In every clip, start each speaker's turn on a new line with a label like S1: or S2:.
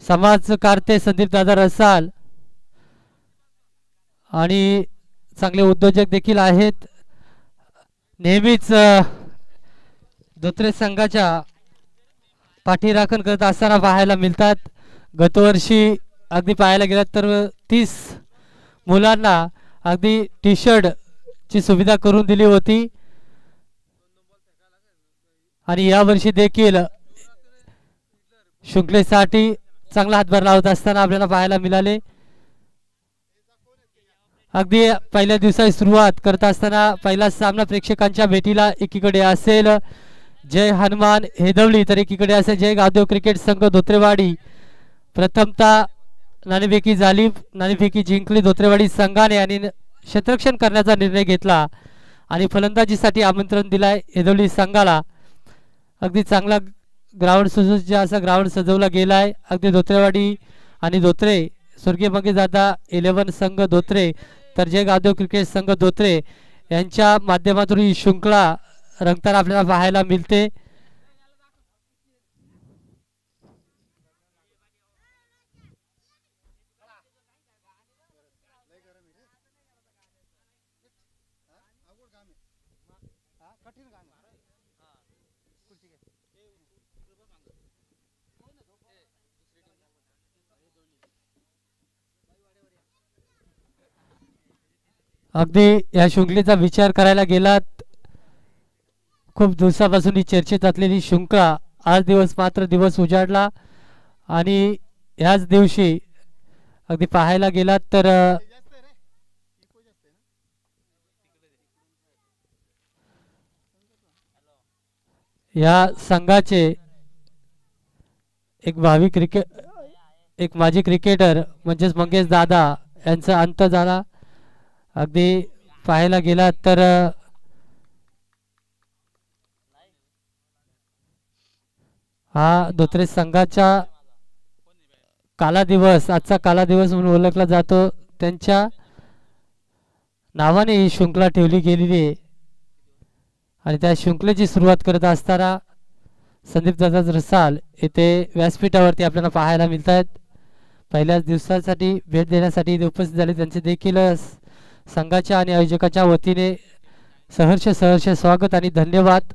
S1: समाजकारते संदीप दादा रसाल आणि चांगले उद्योजक देखील आहेत. नेहमीच धोत्रे संघाच्या पाठीराखण करत असताना पाहायला मिळतात. गतवर्षी अगदी पाहायला गेलं तर 30 मुलांना अगदी टी शर्ट ची सुविधा करून दिली होती आणि यावर्षी देखील शुक्लेसाठी चांगला हातभार लावत असताना आपल्याला पाहायला मिळाले. अगदी पहिल्या दिवसाची सुरुवात करत असताना पहिला सामना प्रेक्षकांच्या भेटीला एकीकडे असेल जय हनुमान हेदवली तर एकीकडे असेल जय गावदेव क्रिकेट संघ धोत्रेवाडी. प्रथमतः नाणेफेकी झाली, नाणेफेकी जिंकली धोत्रेवाडी संघाने आणि क्षेत्ररक्षण करण्याचा निर्णय घेतला आणि फलंदाजीसाठी आमंत्रण दिलाय हेदवली संघाला. अगदी चांगला ग्राउंड सुसज्ज असा ग्राउंड सजवला गेलाय. अगदी धोत्रेवाडी आणि धोत्रे स्वर्गीय मंगेशदादा 11 संघ धोत्रे तर जय गावदेव क्रिकेट संघ धोत्रे यांच्या माध्यमातून ही शृंखला रंगताना आपल्याला पाहायला मिळते. अगदी या शृंखलेचा विचार करायला गेलात खूप दिवसापासून ही चर्चेत असलेली शृंखला आज दिवस मात्र दिवस उजाडला आणि ह्याच दिवशी अगदी पाहायला गेलात तर या संघाचे एक भावी एक माजी क्रिकेटर म्हणजेच मंगेश दादा यांचा अंत झाला. अगदी पाहायला गेला तर हा धोत्रे संघाचा काला दिवस आजचा काला दिवस म्हणून ओळखला जातो. त्यांच्या नावाने ही शृंखला ठेवली गेलेली आहे आणि त्या शृंखलेची सुरुवात करत असताना संदीप दादा रसाल येथे व्यासपीठावरती आपल्याला पाहायला मिळत आहेत. पहिल्याच दिवसासाठी भेट देण्यासाठी इथे उपस्थित झाले त्यांचे देखील संघाच्या आणि आयोजकाच्या वतीने सहर्ष स्वागत आणि धन्यवाद.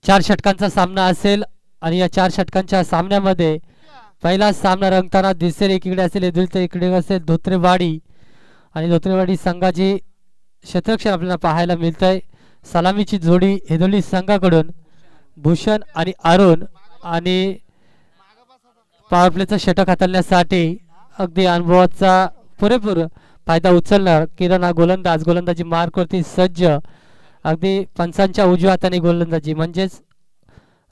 S1: चार षटकांचा सामना असेल आणि या 4 षटकांच्या सामन्यामध्ये पहिला सामना रंगताना दिसेल. एकीकडे असेल इकडे असेल धोत्रेवाडी आणि धोत्रेवाडी संघाची क्षेत्ररक्षण आपल्याला पाहायला मिळतंय. सलामीची जोडी हेदवली संघाकडून भूषण आणि अरुण आणि पॉवर प्लेचं षटक हाताळण्यासाठी अगदी अनुभवाचा पुरेपूर फायदा उचलणार किरण हा गोलंदाजी मार्कवरती सज्ज. अगदी पंचांच्या उजव्या हाताने गोलंदाजी म्हणजेच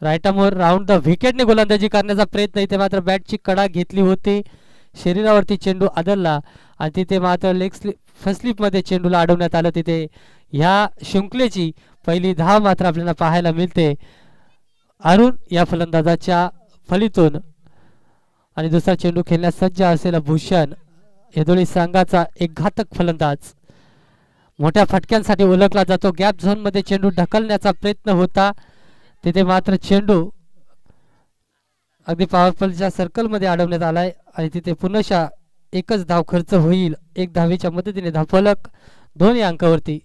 S1: राईटामोर राऊंड द विकेटने गोलंदाजी करण्याचा प्रयत्न इथे मात्र बॅटची कडा घेतली होती. शरीरावरती चेंडू आदळला आणि तिथे मात्र फर्स्ट स्लिपमध्ये चेंडूला अडवण्यात आलं. तिथे ह्या शृंखलेची पहिली धाव मात्र आपल्याला पाहायला मिळते अरुण या फलंदाजाच्या फलीतून आणि दुसरा चेंडू खेळण्यास सज्ज असलेला भूषण हेदोली संघाचा एक घातक फलंदाज मोठ्या फटक्यांसाठी ओळखला जातो. गॅप झोन मध्ये चेंडू ढकलण्याचा प्रयत्न होता तिथे मात्र चेंडू अगदी पॉवर प्लेच्या सर्कल मध्ये अडवण्यात आलाय आणि तिथे पुनशा एकच धाव खर्च होईल. एक धावेच्या मदतीने धावफलक 2 अंकावरती.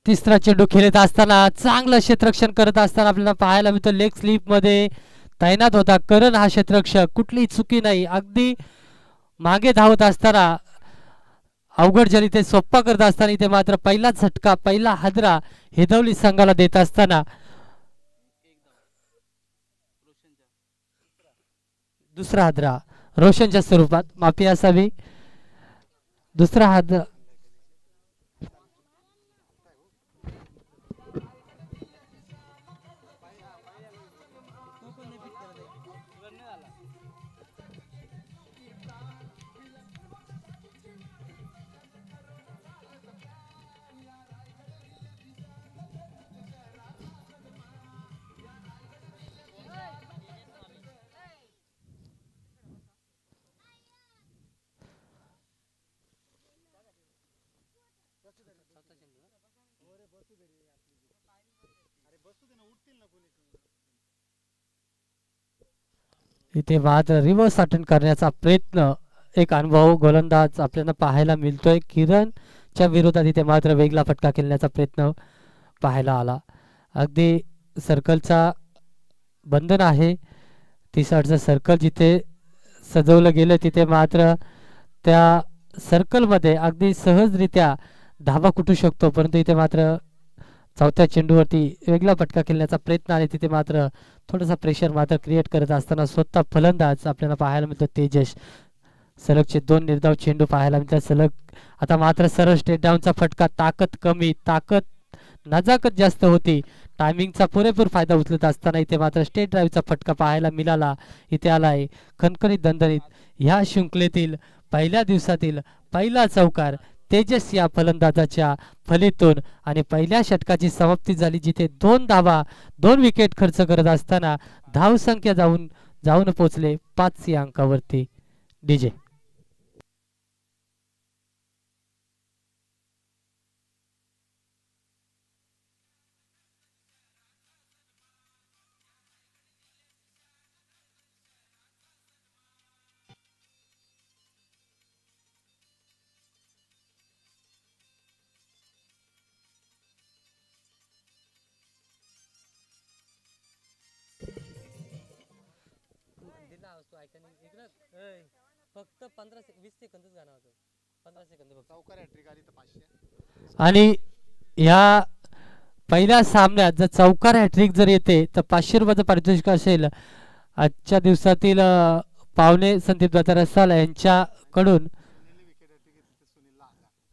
S1: तिसरा चेंडू खेळत असताना चांगलं क्षेत्ररक्षण करत असताना आपल्याला पाहायला मिळतं लेग स्लिप मध्ये तैनात होता करण हा क्षेत्ररक्षक कुठलीही चुकी नाही अगदी मागे धावत असताना अवघड जरी ते सोप्पा करत असताना इथे मात्र पहिला झटका पहिला हादरा हेदवली संघाला देत असताना दुसरा हादरा रोशनच्या स्वरूपात माफी असावी दुसरा हादरा इथे मात्र रिव्हर्स अटेंड करण्याचा प्रयत्न एक अनुभव गोलंदाज आपल्याला पाहायला मिळतोय किरणच्या विरोधात इथे मात्र वेगळा फटका खेळण्याचा प्रयत्न पाहायला आला अगदी सर्कलचा बंधन आहे 30 सर्कल जिथे सजवलं गेलं तिथे मात्र त्या सर्कलमध्ये अगदी सहजरित्या धावा कुटू शकतो परंतु इथे मात्र चौथ्या चेंडूवरती वेगळा फटका खेळण्याचा प्रयत्न आणि तिथे मात्र थोडासा प्रेशर मात्र क्रिएट करत असताना स्वतः फलंदाज आपल्याला पाहायला मिळतो तेजस सलगचे 2 निर्धाव चेंडू पाहायला मिळतात सलग आता मात्र सरळ स्टेट डाऊनचा फटका ताकद कमी ताकद नजाकत जास्त होती टायमिंगचा पुरेपूर फायदा उचलत असताना इथे मात्र स्टेट ड्राईव्हचा फटका पाहायला मिळाला इथे आलाय खणखणीत दणदणीत ह्या शृंखलेतील पहिल्या दिवसातील पहिला चौकार तेजस या फलंदाजाच्या फलीतून आणि पहिल्या षटकाची समाप्ती झाली जिथे 2 धावा 2 विकेट खर्च करत असताना धावसंख्या जाऊन पोहोचले 5 या अंकावरती डीजे फक्त 15-20 सेकंदच गाणं होतं 15 सेकंद आणि या पहिल्या सामन्यात जर चौकार हॅट्रिक जर येते तर 500 रुपयाचं पारितोषिक असेल आजच्या दिवसातील पावणे संदीप दादा रसाल यांच्याकडून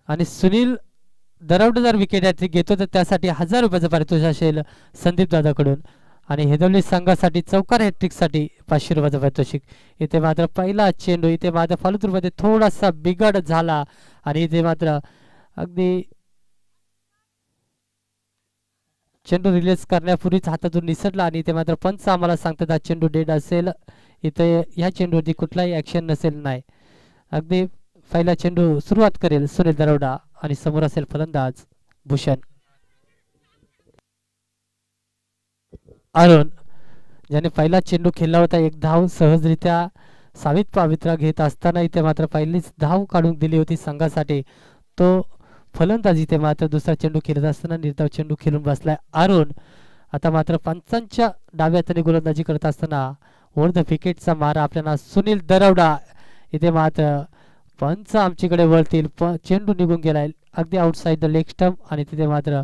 S1: आणि सुनील दरवडे जर विकेट हॅट्रिक घेतो तर त्यासाठी 1000 रुपयाचं पारितोषिक असेल संदीप दादाकडून आणि हेदवली संघासाठी चौकार हॅट्रिकसाठी 500 रुपयाचं पारितोषिक इथे मात्र पहिला चेंडू इथे मात्र फलतूरमध्ये थोडासा बिघड झाला आणि इथे मात्र अगदी चेंडू रिलीज करण्यापूर्वीच हातातून निसटला आणि इथे मात्र पंच आम्हाला सांगतात हा चेंडू डेड असेल इथे या चेंडूवरती कुठलाही ॲक्शन नसेल नाही अगदी पहिला चेंडू सुरुवात करेल सुनील दरोडा आणि समोर असेल फलंदाज भूषण अरुण ज्याने पहिला चेंडू खेळला होता एक धाव सहजरित्या सावित पावित्रा घेत असताना इथे मात्र पहिलीच धाव काढून दिली होती संघासाठी तो फलंदाज इथे मात्र दुसरा चेंडू खेळत असताना निर्धाव चेंडू खेळून बसलाय अरुण आता मात्र पंचांच्या डाव्या हाताने गोलंदाजी करत असताना ओव्हर द विकेटचा मारा आपल्याला सुनील दरवडा इथे मात्र पंच आमच्याकडे वळतील चेंडू निघून गेलाय अगदी आउटसाइड द लेग स्टंप आणि तिथे मात्र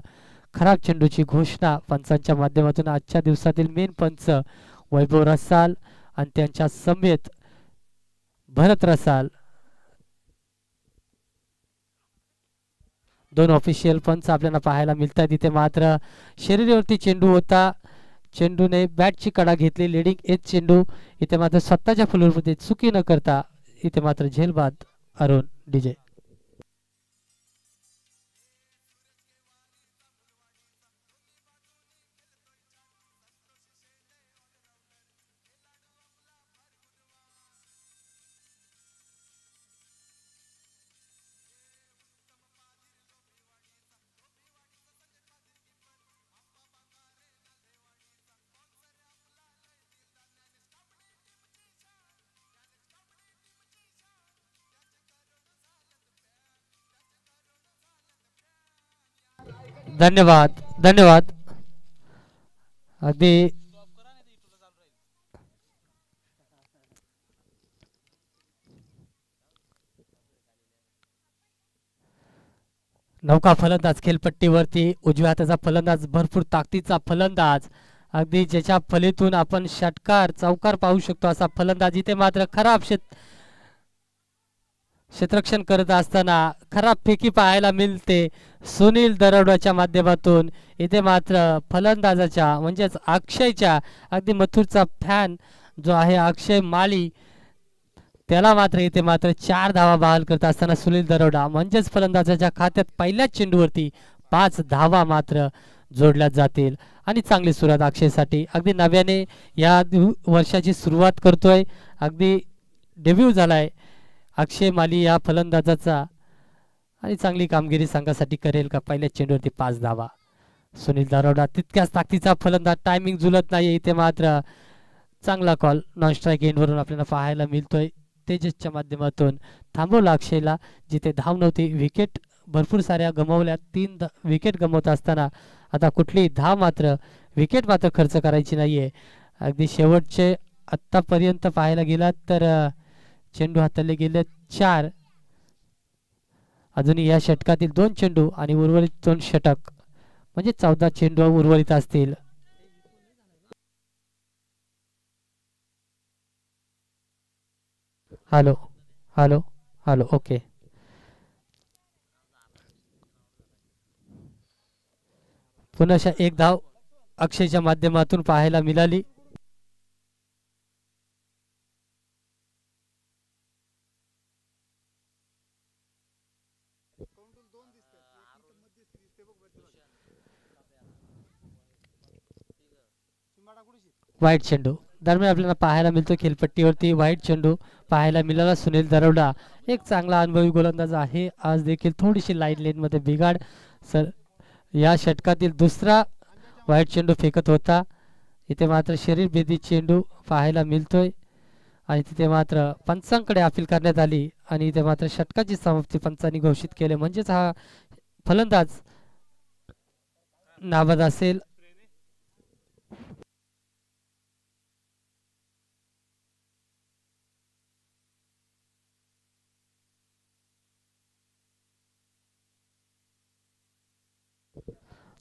S1: खराब चेंडूची घोषणा पंचांच्या माध्यमातून आजच्या दिवसातील मेन पंच वैभव रसाल आणि त्यांच्या समेत भरत रसाल 2 ऑफिशियल पंच आपल्याला पाहायला मिळतात इथे मात्र शरीरावरती चेंडू होता चेंडूने बॅटची कडा घेतली लिडिंग एज चेंडू इथे मात्र स्वतःच्या फुलूरमध्ये चुकी न करता इथे मात्र झेलबाद अरुण डीजे धन्यवाद धन्यवाद. अगदी नौका फलंदाज खेळपट्टीवरती उजव्या हाताचा फलंदाज, भरपूर ताकदीचा फलंदाज, अगदी ज्याच्या फलीतून आपण षटकार चौकार पाहू शकतो असा फलंदाज. इथे मात्र खराब क्षेत्ररक्षण करत असताना खराब फेकी पाहायला मिळते सुनील दरोडाच्या माध्यमातून. इथे मात्र फलंदाजाच्या म्हणजेच अक्षयच्या अगदी मथुरचा फॅन जो आहे अक्षय माळी, त्याला मात्र इथे मात्र 4 धावा बहाल करत असताना सुनील दरोडा म्हणजेच फलंदाजाच्या खात्यात पहिल्याच चेंडूवरती 5 धावा मात्र जोडल्या जातील आणि चांगली सुरुवात अक्षयसाठी. अगदी नव्याने या वर्षाची सुरुवात करतोय, अगदी डेब्यू झालाय अक्षय माली या फलंदाजाचा आणि चांगली कामगिरी संघासाठी करेल का. पहिल्या चेंडूवरती 5 धावा. सुनील दरोडा तितक्याच ताकदीचा फलंदाज, टायमिंग जुलत नाही. इथे मात्र चांगला कॉल नॉन स्ट्राईक एंडवरून आपल्याला पाहायला मिळतोय. तेजसच्या माध्यमातून थांबवला अक्षयला, जिथे धाव नव्हती. विकेट भरपूर साऱ्या गमावल्या, 3 विकेट गमावत असताना आता कुठली धाव मात्र विकेट मात्र खर्च करायची नाहीये. अगदी शेवटचे आत्तापर्यंत पाहायला गेलात तर चेंडू हाताळले गेले 4. अजूनही या षटकातील 2 चेंडू आणि उर्वरित 2 षटक म्हणजे 14 चेंडू उर्वरित असतील. Hello hello hello. ओके, पुन्हा एक धाव अक्षयच्या माध्यमातून पाहायला मिळाली. वाईट चेंडू दरम्यान आपल्याला पाहायला मिळतो खेळपट्टीवरती. वाईट चेंडू पाहायला मिळाला. सुनील दरोडा एक चांगला अनुभवी गोलंदाज आहे. आज देखील थोडीशी लाईन मध्ये बिघाड सर या षटकातील दुसरा वाईट चेंडू फेकत होता. इथे मात्र शरीर भेदी चेंडू पाहायला मिळतोय आणि तिथे मात्र पंचांकडे अपील करण्यात आली आणि इथे मात्र षटकाची समाप्ती पंचांनी घोषित केले. म्हणजेच हा फलंदाज नाबाद असेल.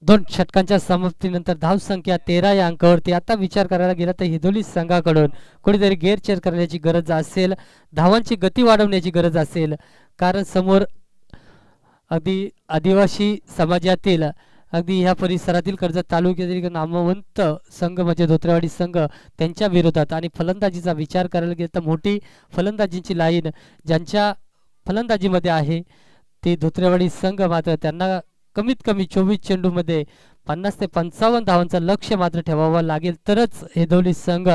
S1: दोन षटकांच्या समाप्तीनंतर धावसंख्या 13 या अंकावरती. आता विचार करायला गेला तर हिदोली संघाकडून कुठेतरी गेअर चेंज करण्याची गरज असेल, धावांची गती वाढवण्याची गरज असेल. कारण समोर अगदी आदिवासी समाजातील अगदी ह्या परिसरातील कर्जत तालुक्यातील नामवंत संघ म्हणजे धोत्रेवाडी संघ त्यांच्या विरोधात आणि फलंदाजीचा विचार करायला गेला तर मोठी फलंदाजीची लाईन ज्यांच्या फलंदाजीमध्ये आहे ते धोत्रेवाडी संघ. मात्र त्यांना कमीत कमी 24 चेंडूमध्ये 50 ते 55 धावांचा लक्ष्य मात्र ठेवावा लागेल, तरच हेदोली संघ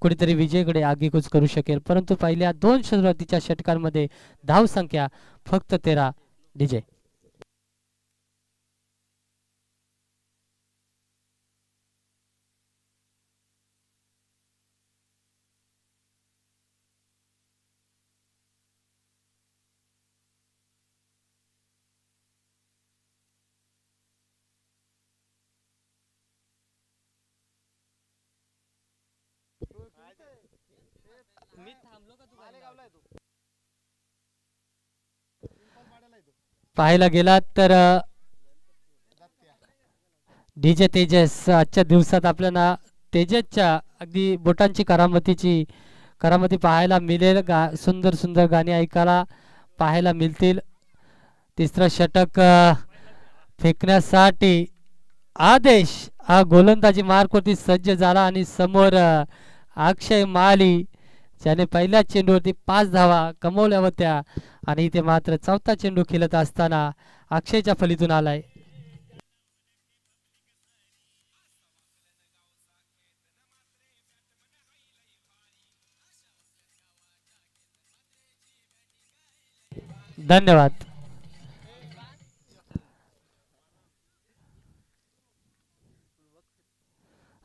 S1: कुठेतरी विजयकडे आगेकूच करू शकेल. परंतु पहिल्या 2 सुरुवातीच्या षटकांमध्ये धावसंख्या फक्त 13. डीजे पाहायला गेलात तर डीजे तेजस आजच्या दिवसात आपल्याला तेजसच्या अगदी बोटांची करामती पाहायला मिळेल. सुंदर सुंदर गाणी ऐकायला पाहायला मिळतील. तिसरा षटक फेकण्यासाठी आदेश हा गोलंदाजी मार्कवरती सज्ज झाला आणि समोर अक्षय माली ज्याने पहिल्या चेंडूवरती 5 धावा कमवल्या होत्या आणि इथे मात्र चौथा चेंडू खेळत असताना अक्षयच्या फलीतून आलाय. धन्यवाद.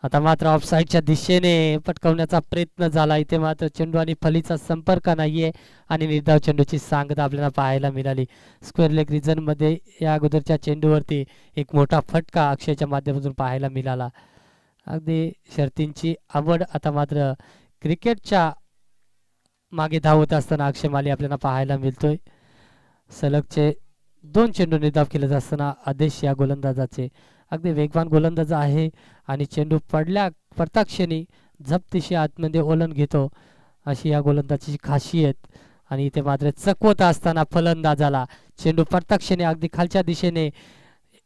S1: आता आता मात्र ऑफसाईडच्या दिशेने पटकवण्याचा प्रयत्न झाला. इथे मात्र चेंडू आणि फलीचा संपर्क नाहीये आणि निर्धाव चेंडूची सांगता आपल्याला पाहायला मिळाली. स्क्वेअर लेग रिजन मध्ये या अगोदरच्या चेंडूवरती एक मोठा फटका अक्षयच्या माध्यमातून पाहायला मिळाला. अगदी शर्तींची आवड आता मात्र क्रिकेटच्या मागे धावत असताना अक्षय माली आपल्याला पाहायला मिळतोय. सलगचे 2 चेंडू निर्धाव केले असताना आदेश या गोलंदाजाचे अगदी वेगवान गोलंदाज आहे आणि चेंडू पडता क्षणी झपतीशी आतमध्ये ओलन घेतो अशी या गोलंदाजाची खासियत. आणि इथे मात्र चकवत असताना फलंदाजाला चेंडू पडता क्षणी अगदी खालच्या दिशेने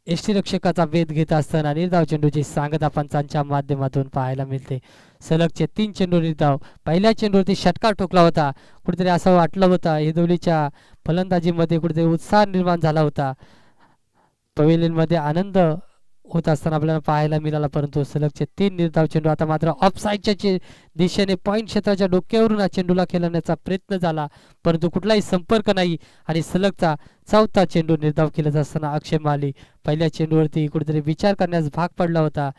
S1: यष्टीरक्षकाचा वेध घेत असताना निर्धाव चेंडूची सांगता पंचांच्या माध्यमातून पाहायला मिळते. सलगचे 3 चेंडू निर्धाव. पहिल्या चेंडूवरती षटकार ठोकला होता. कुठेतरी असं वाटलं होतं हिंदोलीच्या फलंदाजीमध्ये कुठेतरी उत्साह निर्माण झाला होता. पवेलियनमध्ये आनंद होत असताना आपल्याला पाहायला मिळाला. परंतु सलगचे 3 निर्धाव चेंडू. आता मात्र ऑफसाईडच्या दिशेने पॉईंट क्षेत्राच्या डोक्यावरून हा चेंडूला खेळण्याचा प्रयत्न झाला परंतु कुठलाही संपर्क नाही आणि सलगचा 4था चेंडू निर्धाव केला असताना अक्षय माली पहिल्या चेंडूवरती कुठेतरी विचार करण्यास भाग पडला होता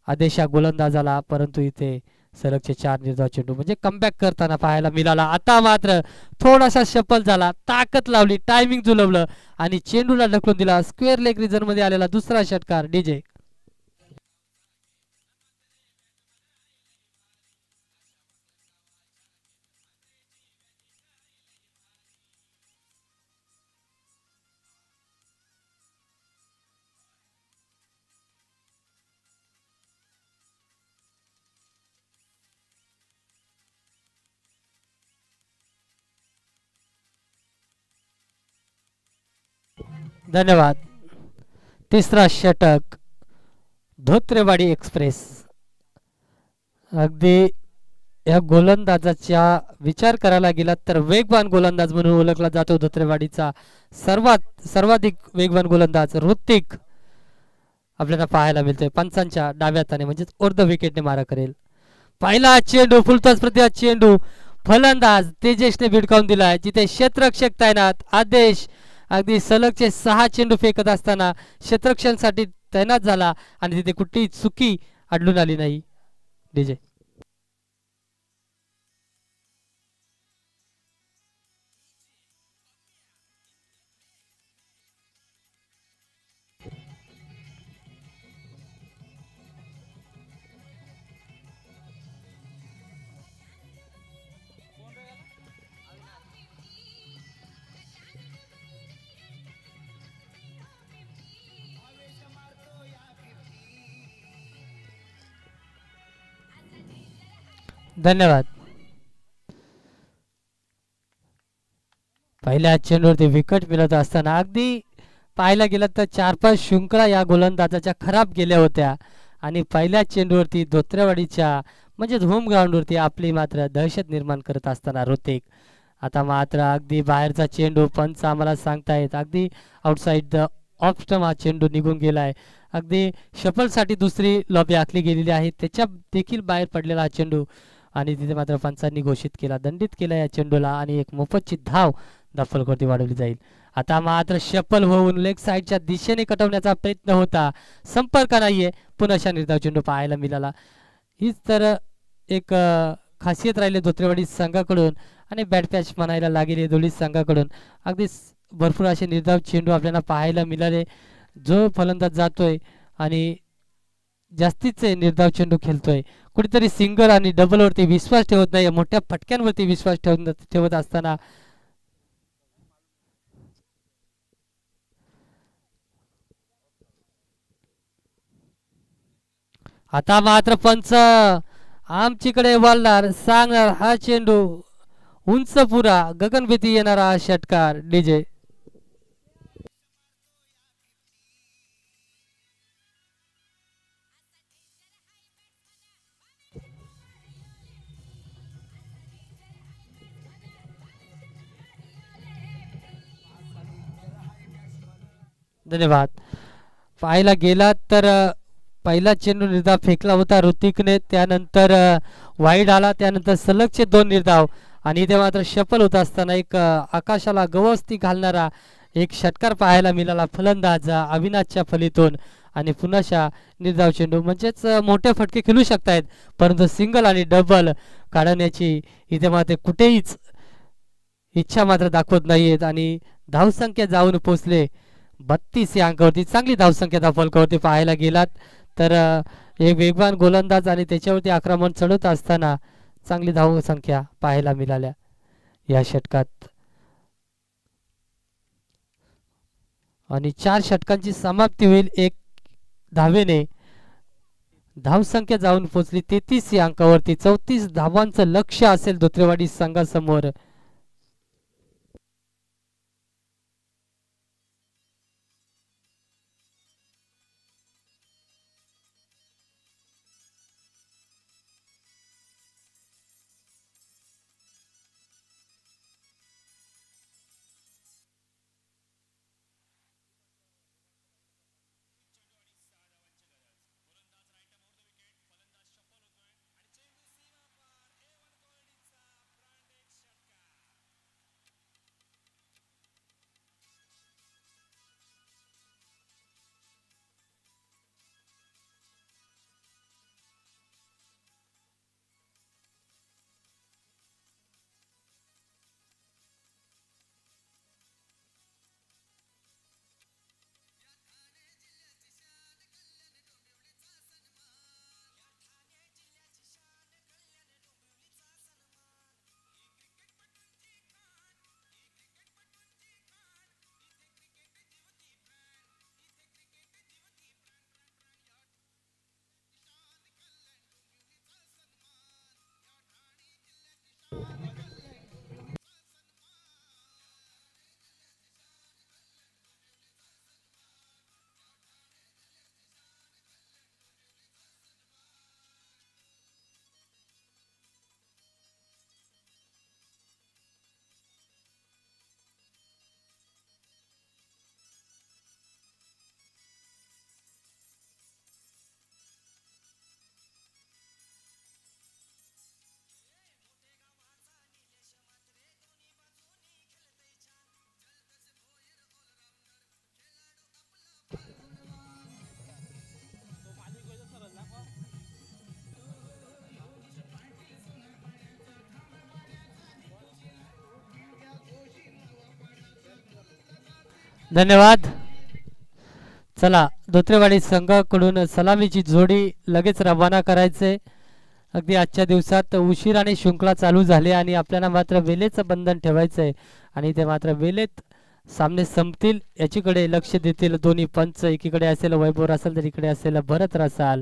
S1: आदेशा गोलंदाजाला. परंतु इथे सलगचे 4 निर्धाव चेंडू म्हणजे कमबॅक करताना पाहायला मिळाला. आता मात्र थोडासा शफल झाला, ताकद लावली, टायमिंग जुलवलं आणि चेंडूला ढकलून दिला. स्क्वेअर लेग रिजन मध्ये आलेला दुसरा षटकार डीजे. धन्यवाद. तिसरा षटक धोत्रेवाडी एक्सप्रेस. अगदी या गोलंदाजाचा विचार करायला गेला तर वेगवान गोलंदाज म्हणून ओळखला जातो धोत्रेवाडीचा सर्वाधिक वेगवान गोलंदाज ऋतिक आपल्याला पाहायला मिळतोय. पंचांच्या डाव्या हाताने म्हणजेच अर्ध विकेटने मारा करेल. पहिला चेंडू फुलटॉस प्रति चेंडू फलंदाज तेजसने भिडकावून दिलाय. जिथे क्षेत्ररक्षक तैनात आदेश अगदी सलगचे 6 चेंडू फेकत असताना क्षेत्ररक्षणासाठी तैनात झाला आणि तिथे कुठलीही चुकी आढळून आली नाही. डीजे. धन्यवाद. पहिल्या चेंडूवरती विकेट मिळत असताना अगदी पाहायला गेलं तर 4-5 शृंखला या गोलंदाजाच्या खराब गेल्या होत्या आणि पहिल्या चेंडूवरती धोत्रेवाडीच्या म्हणजे होम ग्राउंडवरती आपली मात्र दहशत निर्माण करत असताना ऋतिक. आता मात्र अगदी बाहेरचा चेंडू पंच आम्हाला सांगतायत अगदी आउटसाइड द ऑफ स्टंप हा चेंडू निघून गेलाय. अगदी शफलसाठी दुसरी लॉबी आखली गेलेली आहे त्याच्या देखील बाहेर पडलेला हा चेंडू आणि तिथे मात्र पंचांनी घोषित केला दंडित केला या चेंडूला आणि एक मोफतची धाव दफलकोटी वाढवली जाईल. आता मात्र शफल होऊन लेग साईडच्या दिशेने कटवण्याचा प्रयत्न होता. संपर्क नाहीये. पुन्हा निर्धाव चेंडू पाहायला मिळाला. हीच तर एक खासियत राहिली धोत्रेवाडी संघाकडून आणि बॅट पॅच म्हणायला लागेल दोन्ही संघाकडून. अगदी भरपूर असे निर्धाव चेंडू आपल्याला पाहायला मिळाले. जो फलंदाज जातोय आणि जास्तीचे निर्धाव चेंडू खेळतोय कुठेतरी सिंगल आणि डबल वरती विश्वास ठेवत नाही. मोठ्या फटक्यांवरती विश्वास ठेवत असताना आता मात्र पंच आमच्याकडे वळणार सांगणार हा चेंडू उंच पुरा गगनभेदी येणारा हा षटकार डीजे. धन्यवाद. पाहायला गेला तर पहिला चेंडू निर्धाव फेकला होता ऋतिकने त्यानंतर वाईड आला त्यानंतर सलगचे 2 निर्धाव आणि इथे मात्र शफल होत असताना एक आकाशाला गवसती घालणारा एक षटकार पाहायला मिळाला फलंदाज अविनाशच्या फलीतून आणि पुन्हा निर्धाव चेंडू म्हणजेच मोठे फटके खेळू शकतायत, परंतु सिंगल आणि डबल काढण्याची इथे मात्र कुठेहीच इच्छा मात्र दाखवत नाहीयेत आणि धावसंख्या जाऊन पोचले 32 या अंकावरती. चांगली धावसंख्या त्या फलकावरती पाहायला गेलात तर एक वेगवान गोलंदाज आणि त्याच्यावरती आक्रमण चढवत असताना चांगली धावसंख्या पाहायला मिळाल्या या षटकात. आणि 4 षटकांची समाप्ती होईल 1 धावेने. धावसंख्या जाऊन पोहोचली 33 या अंकावरती. 34 धावांचं लक्ष असेल धोत्रेवाडी संघासमोर. धन्यवाद. चला धोत्रेवाडी संघाकडून सलामीची जोडी लगेच रवाना करायचे. अगदी आजच्या दिवसात उशिराने शृंखला चालू झाली आणि आपल्याला मात्र वेळेचं बंधन ठेवायचंय आणि ते मात्र वेळेत सामने संपतील याच्याकडे लक्ष देतील दोन्ही पंच. एकीकडे असेल वैभव असेल तर इकडे असेल भरत रसाल.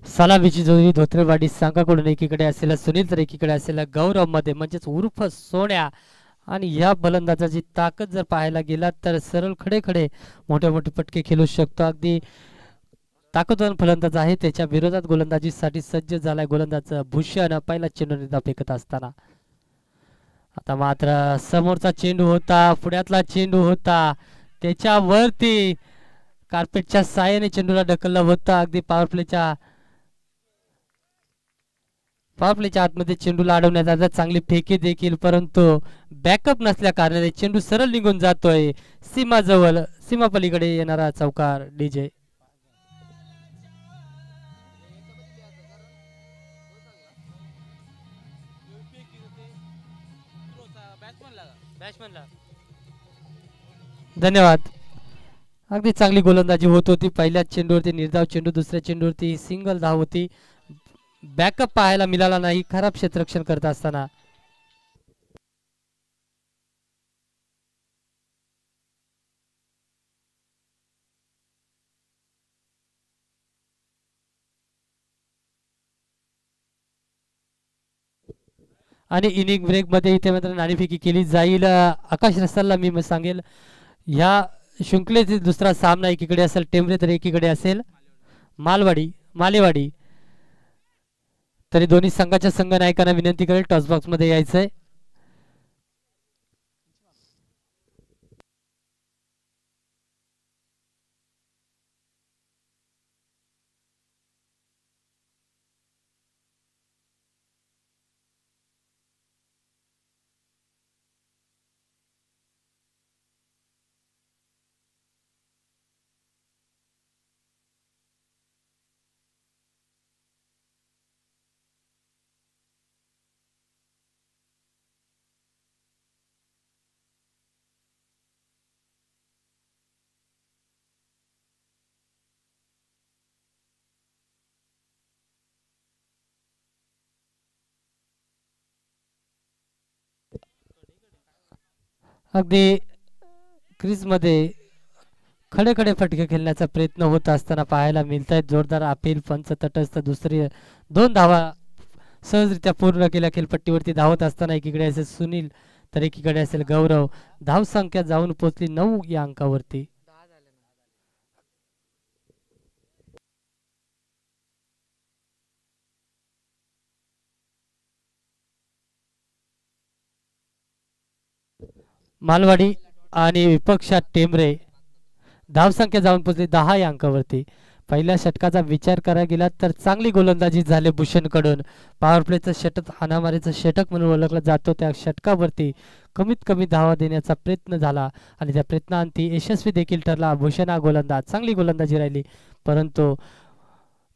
S1: सलामीची जोडी धोत्रेवाडी संघाकडून एकीकडे असलेला सुनील तर एकीकडे असलेला गौरव मध्ये म्हणजेच उर्फ सोन्या. आणि या फलंदाजाची ताकद जर पाहायला गेला तर सरळ खडे खडे मोठे मोठे पटके खेळू शकतो. अगदी ताकदवान फलंदाज आहे. त्याच्या विरोधात गोलंदाजीसाठी सज्ज झालाय गोलंदाज भूषण. पहिला चेंडू निर्धाव फेकत असताना आता मात्र समोरचा चेंडू होता, पुढ्यातला चेंडू होता, त्याच्यावरती कार्पेटच्या साहाय्याने चेंडूला ढकलला होता. अगदी पॉवर प्लेच्या आतमध्ये चेंडूला अडवण्यात आला. चांगली फेकी देखील, परंतु बॅकअप नसल्या कारणाने चेंडू सरळ निघून जातोय सीमाजवळ. सीमा पलीकडे येणारा चौकार डीजे. बॅट्समनला धन्यवाद. अगदी चांगली गोलंदाजी होत होती. पहिल्याच चेंडूवरती निर्धाव चेंडू, दुसऱ्या चेंडूवरती सिंगल धाव होती. बॅकअप पाहायला मिळाला नाही खराब क्षेत्ररक्षण करत असताना. आणि इनिंग ब्रेक मध्ये इथे मात्र नाणेफेकी केली जाईल. आकाश रसालला मी सांगेल ह्या शृंखलेतील दुसरा सामना एकीकडे असेल टेंबरे तर एकीकडे असेल मालेवाडी. तरी दोन्ही संघाच्या संघ नायकांना विनंती करेल टॉस बॉक्स मध्ये यायचंय. अगदी क्रीजमध्ये खडे खडे फटके खेळण्याचा प्रयत्न होत असताना पाहायला मिळत आहेत. जोरदार अपील पंच तटस्थ दुसरी 2 धावा सहजरित्या पूर्ण केल्या. खेळपट्टीवरती धावत असताना एकीकडे असेल सुनील तर एकीकडे असेल गौरव. धाव संख्या जाऊन पोहोचली 9 या अंकावरती. मालवाडी आणि विपक्षा टेंबरे धावसंख्या जाऊन पोहोचली 10 या अंकावरती. पहिल्या षटकाचा विचार करायला गेला तर चांगली गोलंदाजी झाली भूषणकडून. पॉवर प्लेचं षटक हाणामारीचं षटक म्हणून ओळखलं जातो. त्या षटकावरती कमीत कमी धावा देण्याचा प्रयत्न झाला आणि त्या प्रयत्नांती यशस्वी देखील ठरला. भूषण हा गोलंदाज चांगली गोलंदाजी राहिली परंतु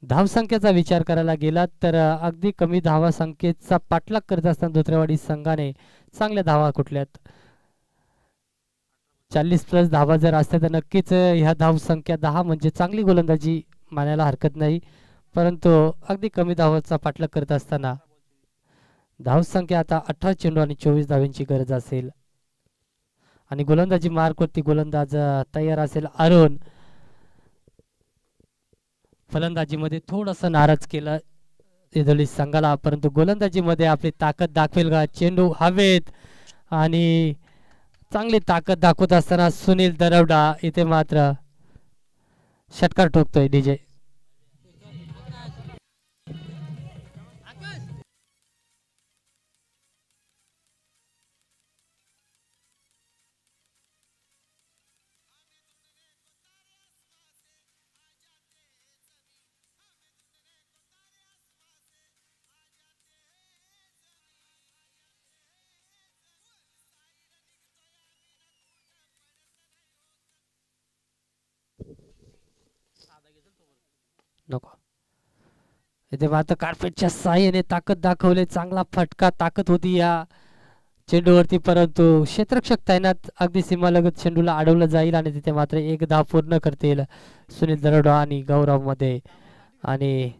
S1: धावसंख्येचा विचार करायला गेला तर अगदी कमी धावा संख्येचा पाठलाग करत असताना धोत्रेवाडी संघाने चांगल्या धावा कुठल्यात. 40+ धावा जर असत्या तर नक्कीच ह्या धावसंख्या 10 म्हणजे चांगली गोलंदाजी मानायला हरकत नाही. परंतु अगदी कमी धावाचा पाठलाग करत असताना धावसंख्या आता 18 चेंडू आणि 24 धावांची गरज असेल. आणि गोलंदाजी मार्कवरती गोलंदाज तयार असेल अरुण. फलंदाजीमध्ये थोडंसं नाराज केलं एदोली संघाला परंतु गोलंदाजीमध्ये आपली ताकद दाखवेल का. चेंडू हवेत आणि चांगली ताकद दाखवत असताना सुनील दरवडा इथे मात्र षटकार ठोकतोय डीजे. नको इथे मात्र कार्पेटच्या साह्याने ताकद दाखवले. चांगला फटका ताकद होती या चेंडूवरती परंतु क्षेत्ररक्षक तैनात अगदी सीमालगत चेंडूला अडवलं जाईल आणि तिथे मात्र एक धाव पूर्ण करतील सुनील दरोडा आणि गौरव मध्ये. आणि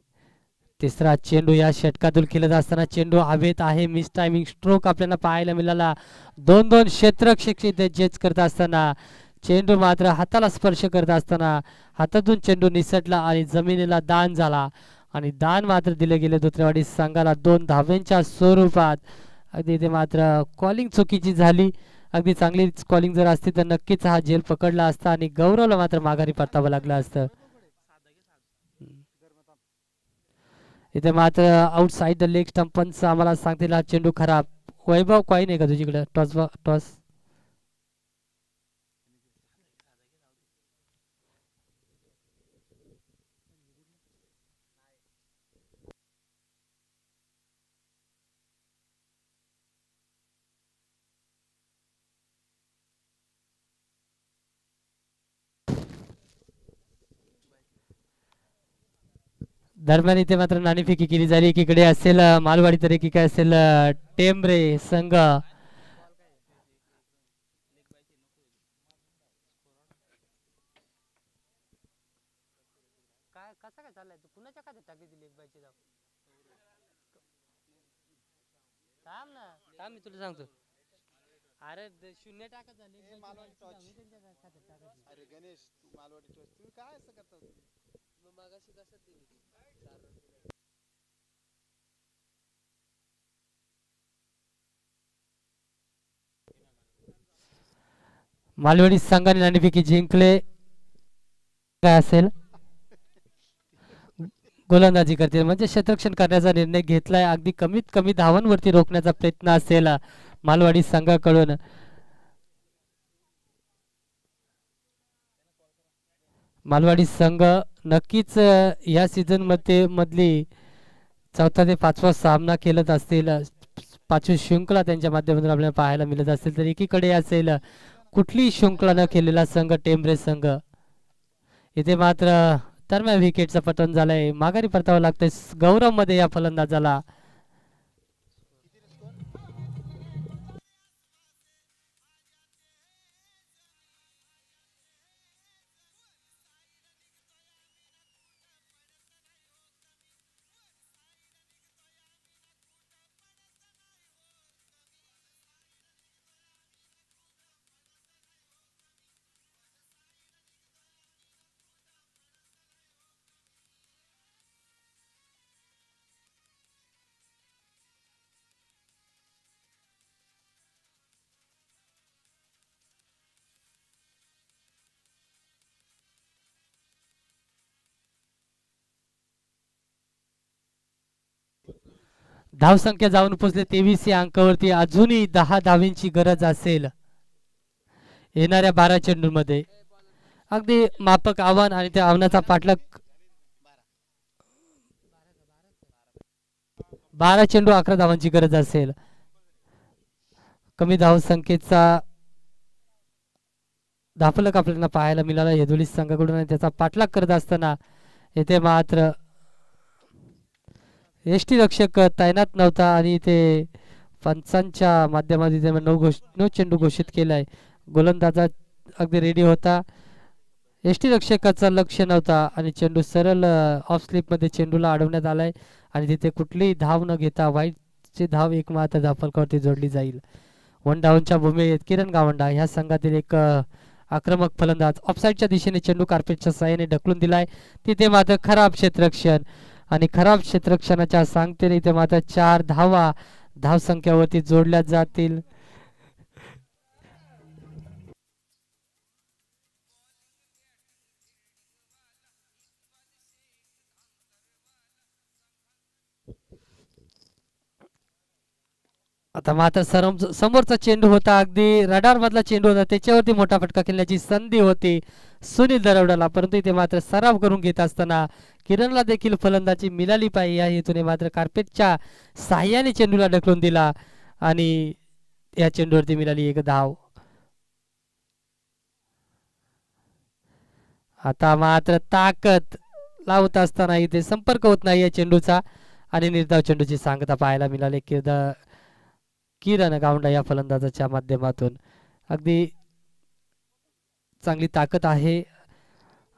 S1: तिसरा चेंडू या षटकातून खेळत असताना चेंडू हवेत आहे. मिस टायमिंग स्ट्रोक आपल्याला पाहायला मिळाला. 2-2 क्षेत्ररक्षक इथे जज करत असताना चेंडू मात्र हाताला स्पर्श करत असताना हातातून चेंडू निसटला आणि जमिनीला दान झाला आणि दान मात्र दिले गेले धोत्रेवाडी संघाला 2 धाव्यांच्या स्वरूपात. अगदी इथे मात्र कॉलिंग चुकीची झाली. अगदी चांगली कॉलिंग जर असती तर नक्कीच हा झेल पकडला असता आणि गौरवला मात्र माघारी परतावं लागलं असतं. इथे मात्र आउटसाइड द लेग स्टंपन्स आम्हाला सांगतील हा चेंडू खराब. वैभव काही नाही का तुझीकडे टॉस दरम्यान इथे मात्र नाणेफेकी केली झाली. एकीकडे असेल मालवाडी तर एकीकडे असेल टेंबरे संघ. कुणाच्या खात्यात टाकली ती लेखबाईची धाव? थांब ना, थांब मी तुला सांगतो. अरे शून्य टाकत झाले त्यांच्या खात्यात टाकायची.
S2: अरे गणेश तू मालवाडी चॉईस तुम्ही काय असं करता
S1: मग मागाशी कसं दिली ती 4 रन. मालवणी संघाने नाणेफेकी जिंकले. काय असेल गोलंदाजी करतील म्हणजे क्षेत्ररक्षण करण्याचा निर्णय घेतलाय. अगदी कमीत कमी धावांवरती रोखण्याचा प्रयत्न असेल मालवाडी संघाकडून. मालवाडी संघ नक्कीच या सीझन मध्ये मधली 4था ते 5वा सामना खेळत असतील. 5वी शृंखला त्यांच्या माध्यमातून आपल्याला पाहायला मिळत असेल. तर एकीकडे असेल कुठलीही शृंखला न खेळलेला संघ टेंभरे संघ. इथे मात्र दरम्यान विकेटचं पतन झालंय. माघारी परतावं लागतंय गौरव मध्ये या फलंदाजाला. धावसंख्या जाऊन पोहोचले 23 या अंकावरती. अजूनही 10 धावींची गरज असेल येणाऱ्या 12 चेंडूंमध्ये. अगदी मापक आव्हान आणि त्या आव्हानाचा पाठलाग. 12 चेंडू 11 धावांची गरज असेल. कमी धावसंख्येचा धाफलक आपल्याला पाहायला मिळाला येदोली संघाकडून आणि त्याचा पाठलाग करत असताना येथे मात्र एसटी रक्षक तैनात नव्हता आणि इथे पंचांच्या माध्यमातून 9 चेंडू घोषित केलाय. गोलंदाजा अगदी रेडी होता. एसटी रक्षकाचं लक्ष नव्हता आणि चेंडू सरळ ऑफ स्लिप मध्ये चेंडूला अडवण्यात आलाय आणि तिथे कुठलीही धाव न घेता वाईटची धाव एकमात्र धावफलकावरती जोडली जाईल. 1 डाऊनच्या भूमीत किरण गावंडा ह्या संघातील एक आक्रमक फलंदाज ऑफसाईडच्या दिशेने चेंडू कार्पेटच्या साहाय्याने ढकलून दिलाय. तिथे मात्र खराब क्षेत्ररक्षण आणि खराब क्षेत्ररक्षणाच्या सांगतेने इथे मात्र 4 धावा धावसंख्यावरती जोडल्या जातील. आता मात्र समोरचा चेंडू होता अगदी रडार मधला चेंडू होता त्याच्यावरती मोठा फटका खेळण्याची संधी होती सुनील दरवडाला. परंतु इथे मात्र सराव करून घेत असताना किरणला देखील फलंदाजी मिळाली पाहिजे या हेतूने मात्र कार्पेटच्या साह्याने चेंडूला ढकलून दिला आणि या चेंडूवरती मिळाली 1 धाव. आता मात्र ताकद लावत असताना इथे संपर्क होत नाही या चेंडूचा आणि निर्धाव चेंडूची सांगता पाहायला मिळाली किरण गावंडा या फलंदाजाच्या माध्यमातून. अगदी चांगली ताकद आहे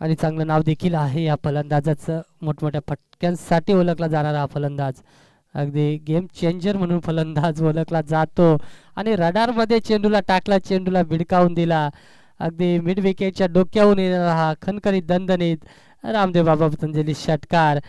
S1: आणि चांगलं नाव देखील आहे या फलंदाजाचं. मोठमोठ्या फटक्यांसाठी ओळखला जाणारा हा फलंदाज अगदी गेम चेंजर म्हणून फलंदाज ओळखला जातो आणि रडारमध्ये चेंडूला टाकला, चेंडूला भिडकावून दिला. अगदी मिड विकेटच्या डोक्यावरून येणारा हा खणखणीत दणदणीत रामदेव बाबा पतंजली षटकार